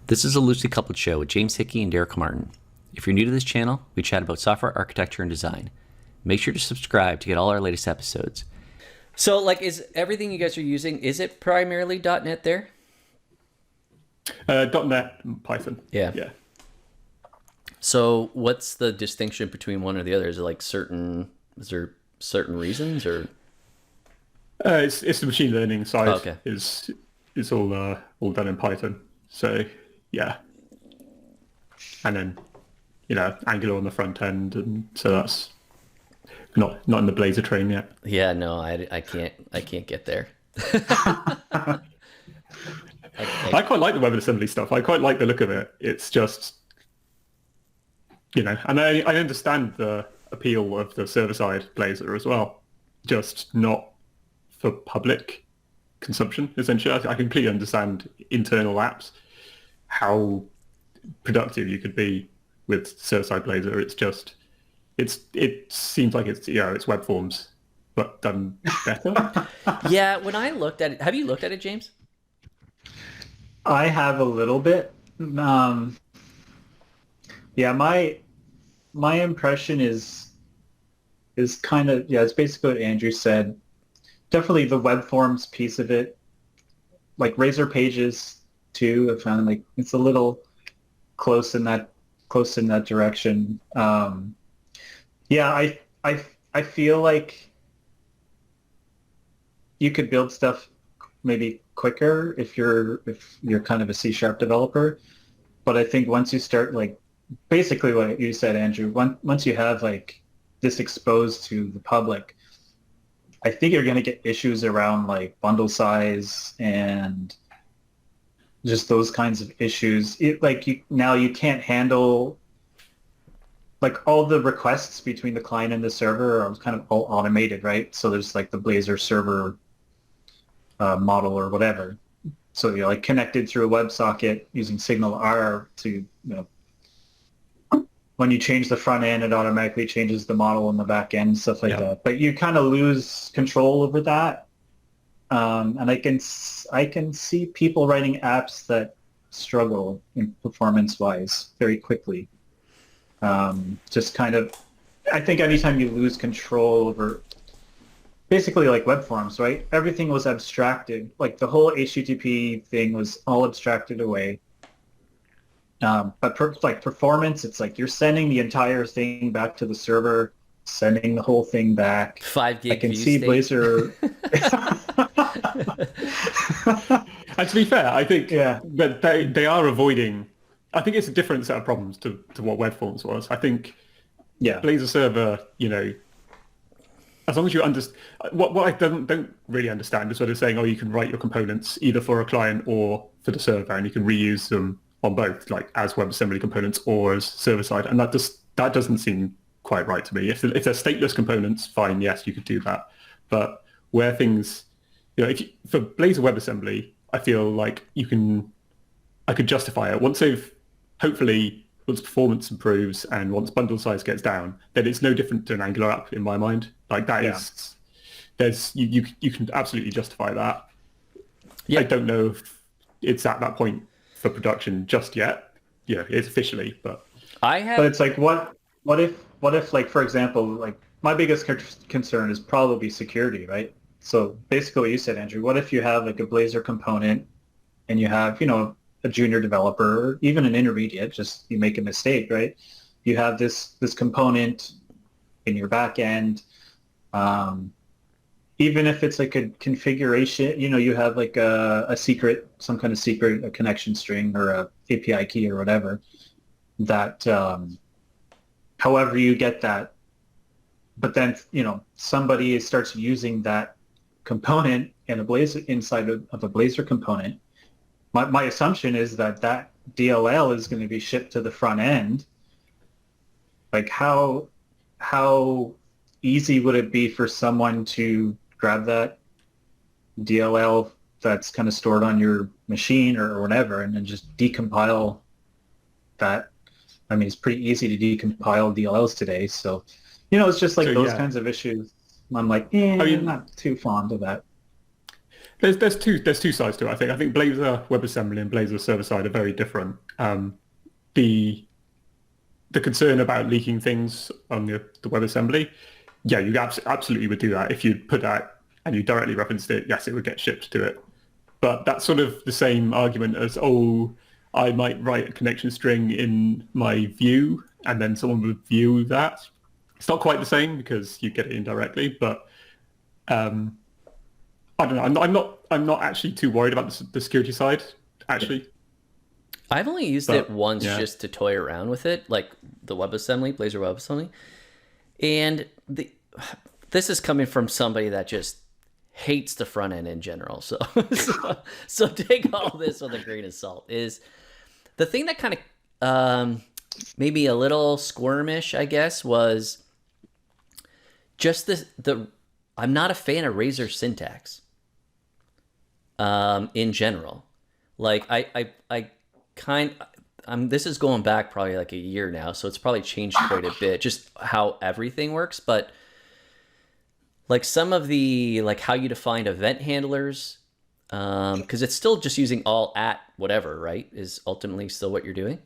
This is a loosely coupled show with James Hickey and Comartin. If you're new to this channel, we chat about software architecture and design. Make sure to subscribe to get all our latest episodes. So, is everything you guys are using, is it primarily .NET there? .NET and Python. Yeah. Yeah. So what's the distinction between one or the other? Is there certain reasons or? It's the machine learning side. Oh, okay. Is all done in Python. So yeah, and then Angular on the front end, and so that's not in the Blazor train yet. Yeah, no, I can't get there. I quite like the WebAssembly stuff. I quite like the look of it. It's just, and I understand the appeal of the server-side Blazor as well, just not for public consumption, essentially. I completely understand internal apps, how productive you could be with server-side Blazor. It's just, it seems like it's web forms, but done better. Yeah, when I looked at it, have you looked at it, James? I have a little bit. Yeah, my impression is kind of, it's basically what Andrew said. Definitely the web forms piece of it, like Razor Pages too. I found it's a little close in that direction. Yeah, I feel like you could build stuff maybe quicker if you're kind of a C# developer, but I think once you start basically what you said, Andrew, once you have this exposed to the public, I think you're going to get issues around bundle size and just those kinds of issues. Now you can't handle all the requests between the client and the server are kind of all automated, right? So there's the Blazor server model or whatever. So you're connected through a WebSocket using Signal R to, when you change the front end, it automatically changes the model in the back end, stuff like that. But you kind of lose control over that. And I can see people writing apps that struggle in performance-wise very quickly. Just kind of, I think anytime you lose control over basically web forms, right? Everything was abstracted. The whole HTTP thing was all abstracted away. But performance, it's you're sending the entire thing back to the server, sending the whole thing back. 5 gig I can view see state. Blazor. And to be fair, I think that they are avoiding. I think it's a different set of problems to what web forms was. I think Blazor server, as long as you understand, what I don't really understand is sort of saying, you can write your components either for a client or for the server, and you can reuse them on both, as WebAssembly components or as server-side, and that doesn't seem quite right to me. If they're stateless components, fine, yes, you could do that. But where things, for Blazor WebAssembly, I feel like I could justify it once performance improves and once bundle size gets down, then it's no different to an Angular app in my mind. You can absolutely justify that. Yeah. I don't know if it's at that point for production just yet. Yeah, it's officially, but But it's what if for example, my biggest concern is probably security, right? So basically what you said, Andrew, what if you have a Blazor component and you have, a junior developer, or even an intermediate, just you make a mistake, right? You have this component in your back end, even if it's a configuration, you have a secret, some kind of secret, a connection string or a API key or whatever, that however you get that, but then, somebody starts using that component in a Blazor inside of a Blazor component. My assumption is that DLL is going to be shipped to the front end. How easy would it be for someone to grab that DLL that's kind of stored on your machine or whatever and then just decompile that? I mean, it's pretty easy to decompile DLLs today. So, it's just those kinds of issues. I'm I'm not too fond of that. There's two sides to it. I think Blazor WebAssembly and Blazor server side are very different. The concern about leaking things on the WebAssembly, yeah, you absolutely would do that if you put that and you directly referenced it. Yes, it would get shipped to it. But that's sort of the same argument as, I might write a connection string in my view, and then someone would view that. It's not quite the same because you get it indirectly, but I don't know. I'm not actually too worried about the security side, actually. I've only used it once just to toy around with it, like the WebAssembly, Blazor WebAssembly. And this is coming from somebody that just hates the front end in general. So take all this with a grain of salt. Is the thing that kind of made me a little squirmish, I guess, was just I'm not a fan of Razor syntax in general. Like this is going back probably like a year now, so it's probably changed quite a bit, just how everything works. But like some of the, like how you define event handlers, because it's still just using all at whatever, right? Is ultimately still what you're doing.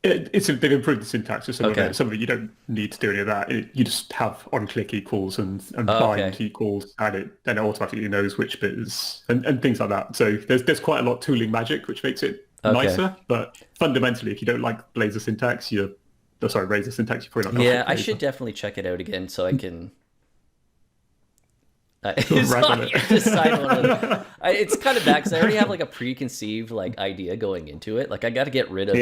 They've improved the syntax for some of it. Some of it you don't need to do any of that. You just have on-click equals and bind equals, and then it automatically knows which bit is, and things like that. So there's quite a lot of tooling magic which makes it nicer. But fundamentally, if you don't like Razor syntax, you're probably not. Yeah, I should definitely check it out again so I can. It's kind of bad because I already have like a preconceived like idea going into it. Like I got to get rid of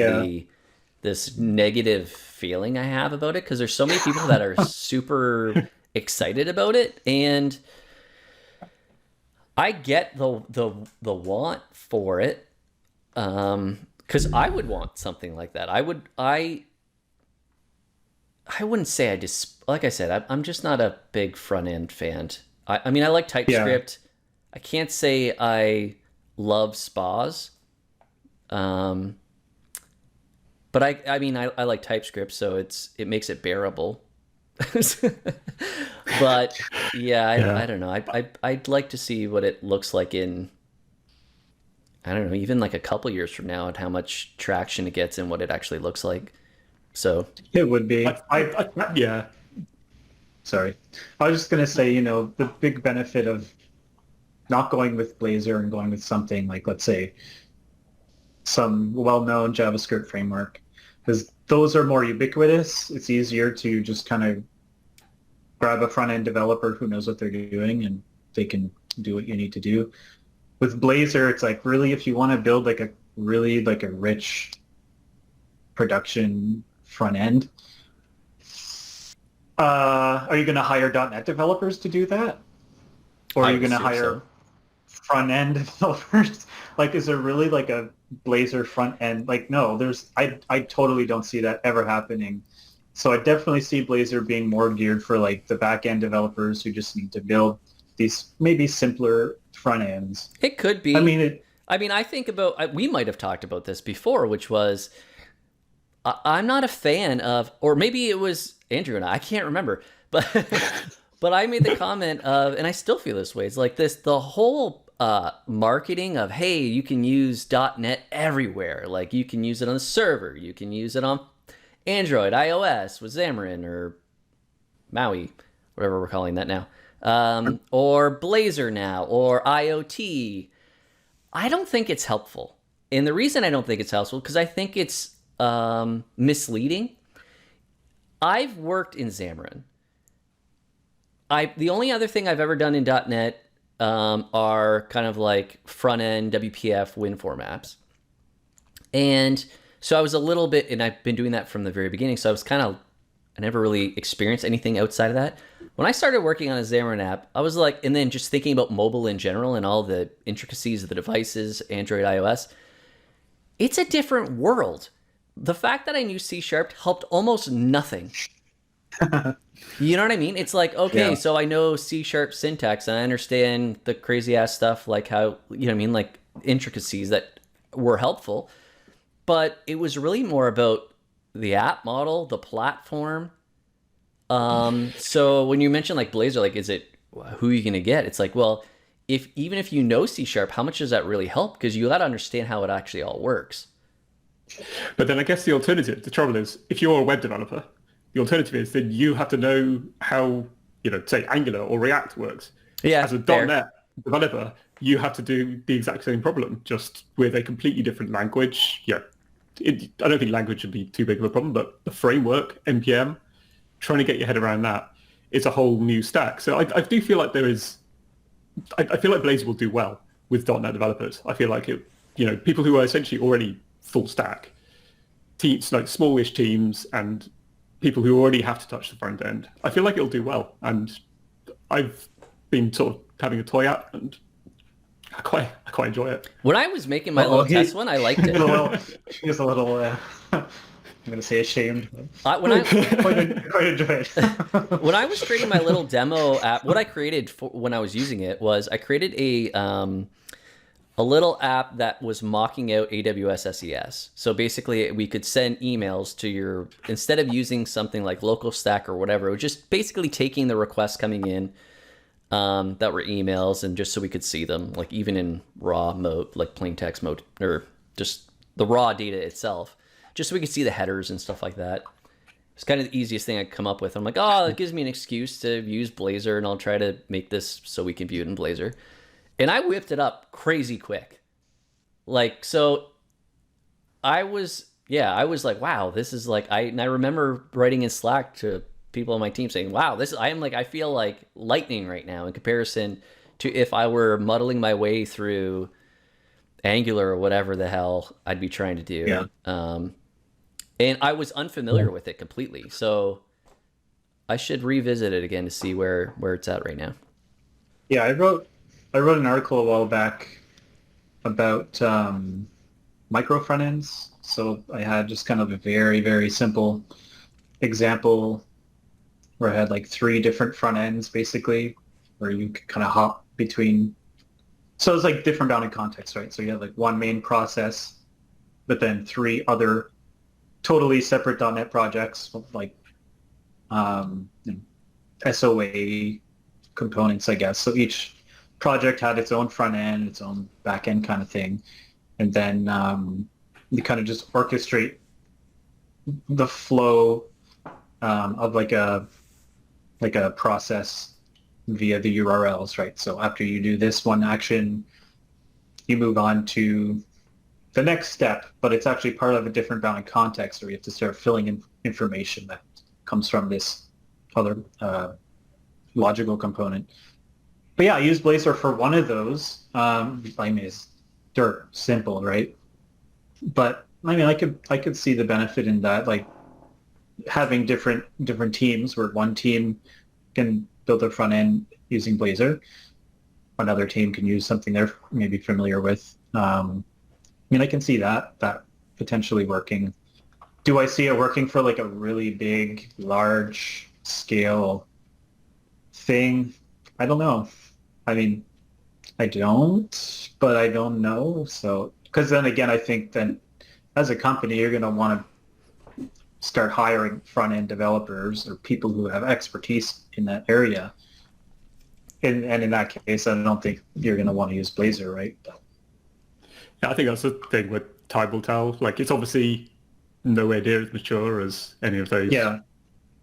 this negative feeling I have about it, because there's so many people that are super excited about it, and I get the want for it, because I would want something like that. I wouldn't say like I said, I'm just not a big front end fan. I mean, I like TypeScript. I can't say I love spas. But I mean, I like TypeScript, so it makes it bearable. But I don't know. I'd like to see what it looks like in, I don't know, even like a couple years from now, and how much traction it gets and what it actually looks like. So it would be. Yeah. Sorry, I was just gonna say, the big benefit of not going with Blazor and going with something like, let's say, some well-known JavaScript framework, because those are more ubiquitous. It's easier to just kind of grab a front-end developer who knows what they're doing, and they can do what you need to do. With Blazor, it's like, really, if you want to build like a rich production front end, are you going to hire .NET developers to do that? Or are you going to hire front-end developers? Like, is there really like a Blazor front end? Like, no, I totally don't see that ever happening. So I definitely see Blazor being more geared for like the back-end developers who just need to build these maybe simpler front ends. It could be. I think about, we might have talked about this before, which was, I'm not a fan of, or maybe it was Andrew and I can't remember, but but I made the comment of, and I still feel this way, it's like the whole marketing of, hey, you can use .NET everywhere. Like you can use it on the server, you can use it on Android, iOS with Xamarin or Maui, whatever we're calling that now, or Blazor now, or IoT. I don't think it's helpful. And the reason I don't think it's helpful, because I think it's misleading. I've worked in Xamarin. The only other thing I've ever done in .NET are kind of like front-end WPF WinForm apps. And so I was a little bit, and I've been doing that from the very beginning, so I never really experienced anything outside of that. When I started working on a Xamarin app, I was like, and then just thinking about mobile in general and all the intricacies of the devices, Android, iOS, it's a different world. The fact that I knew C# helped almost nothing. You know what I mean? It's like, okay, so I know C# syntax and I understand the crazy ass stuff, like how, you know what I mean? Like intricacies that were helpful, but it was really more about the app model, the platform. So when you mention like Blazor, like, who are you going to get? It's like, well, even if you know C#, how much does that really help? Because you got to understand how it actually all works. But then I guess the alternative, the trouble is, if you're a web developer, the alternative is that you have to know how, say Angular or React works. Yeah, as a fair. .NET developer, you have to do the exact same problem, just with a completely different language. Yeah, I don't think language should be too big of a problem, but the framework, NPM, trying to get your head around that is a whole new stack. So I do feel like I feel like Blazor will do well with .NET developers. I feel like people who are essentially already full stack, teams, like smallish teams, and people who already have to touch the front end. I feel like it'll do well, and I've been sort of having a toy app, and I quite enjoy it. When I was making my little test one, I liked it. He's a little I'm going to say ashamed. When I quite enjoy it. When I was creating my little demo app, what I created when I was using it was I created a little app that was mocking out AWS SES. So basically, we could send emails to instead of using something like local stack or whatever, it was just basically taking the requests coming in that were emails, and just so we could see them, like even in raw mode, like plain text mode, or just the raw data itself, just so we could see the headers and stuff like that. It's kind of the easiest thing I could come up with. I'm like, oh, that gives me an excuse to use Blazor, and I'll try to make this so we can view it in Blazor. And I whipped it up crazy quick. Like, so I was like, wow, this is like, I remember writing in Slack to people on my team saying, wow, I feel like lightning right now in comparison to if I were muddling my way through Angular or whatever the hell I'd be trying to do. Yeah. And I was unfamiliar with it completely. So I should revisit it again to see where it's at right now. Yeah, I wrote an article a while back about micro front ends. So I had just kind of a very, very simple example where I had like 3 different front ends basically, where you could kind of hop between. So it's like different bounded contexts, right? So you have like one main process, but then 3 other totally separate .NET projects with like SOA components, I guess. So each project had its own front end, its own back end kind of thing, and then you kind of just orchestrate the flow of like a process via the URLs, right? So after you do this one action, you move on to the next step, but it's actually part of a different bounded context where you have to start filling in information that comes from this other logical component. But yeah, I use Blazor for one of those. I mean, it's dirt simple, right? But I mean, I could see the benefit in that, like having different teams where one team can build their front end using Blazor, another team can use something they're maybe familiar with. I mean, I can see that potentially working. Do I see it working for like a really big, large scale thing? I don't know. I mean, I don't, but I don't know. So, because then again, I think then as a company, you're going to want to start hiring front-end developers or people who have expertise in that area. And in that case, I don't think you're going to want to use Blazor, right? Yeah, I think that's the thing with time will tell. Like, it's obviously nowhere near as mature as any of those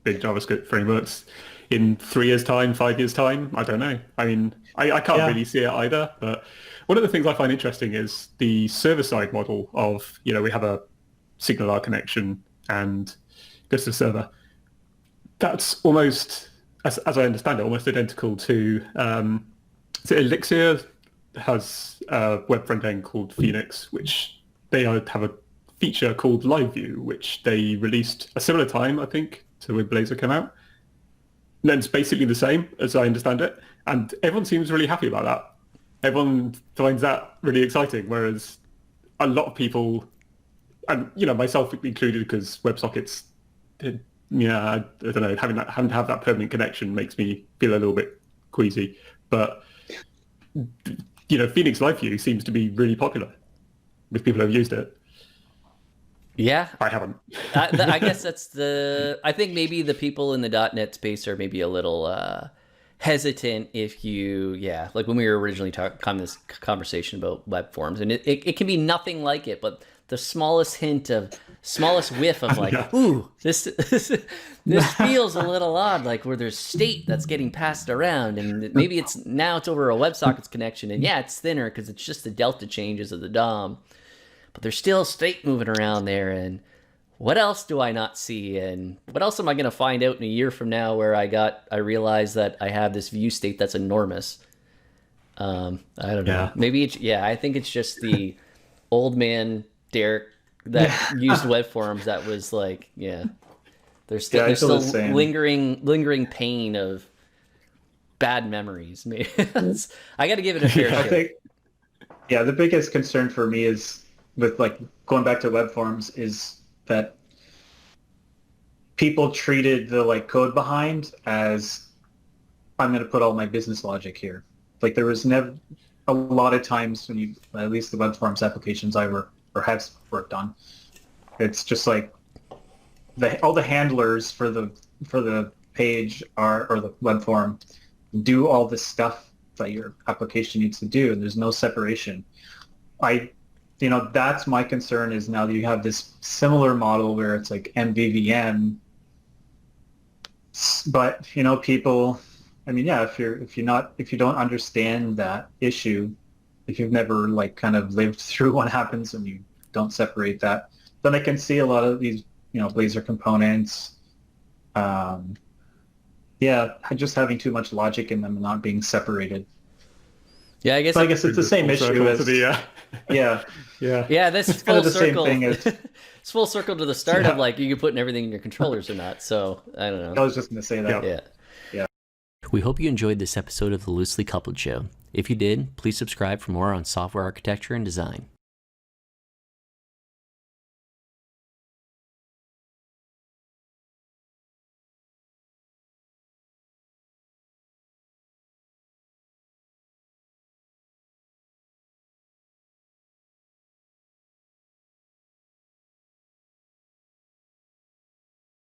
big JavaScript frameworks. In 3 years' time, 5 years' time, I don't know. I mean, I can't really see it either. But one of the things I find interesting is the server-side model of, we have a SignalR connection and goes to the server. That's almost, as I understand it, almost identical to Elixir has a web front end called Phoenix, which they have a feature called Live View, which they released a similar time, I think, to when Blazor came out. And it's basically the same, as I understand it, and everyone seems really happy about that. Everyone finds that really exciting, whereas a lot of people, and myself included, because WebSockets, I don't know, having to have that permanent connection makes me feel a little bit queasy. But Phoenix Live View seems to be really popular with people who have used it. Yeah, I haven't. I guess I think maybe the people in the .NET space are maybe a little hesitant if you, yeah, like when we were originally having this conversation about web forms, and it can be nothing like it, but the smallest whiff of like, ooh, this feels a little odd, like where there's state that's getting passed around, and maybe it's over a WebSockets connection, and yeah, it's thinner because it's just the delta changes of the DOM, but there's still state moving around there, and what else do I not see? And what else am I going to find out in a year from now where I realize that I have this view state that's enormous? I don't know. Maybe I think it's just the old man Derek that used web forms that was like, there's still lingering pain of bad memories. Maybe I got to give it a fair shake. I think, the biggest concern for me is with like going back to web forms is that people treated the like code behind as, I'm going to put all my business logic here. Like there was never a lot of times when at least the web forms applications I work or have worked on, it's just like all the handlers for the page or the web form do all the stuff that your application needs to do, and there's no separation. That's my concern is now that you have this similar model where it's like MVVM, but people, if you don't understand that issue, if you've never like kind of lived through what happens when you don't separate that, then I can see a lot of these, Blazor components, just having too much logic in them and not being separated. Yeah, I guess it's the same issue as yeah. That's full circle. Same thing it's full circle to the start of like you can put everything in your controllers or not. So I don't know. I was just going to say that. Yeah. We hope you enjoyed this episode of the Loosely Coupled Show. If you did, please subscribe for more on software architecture and design.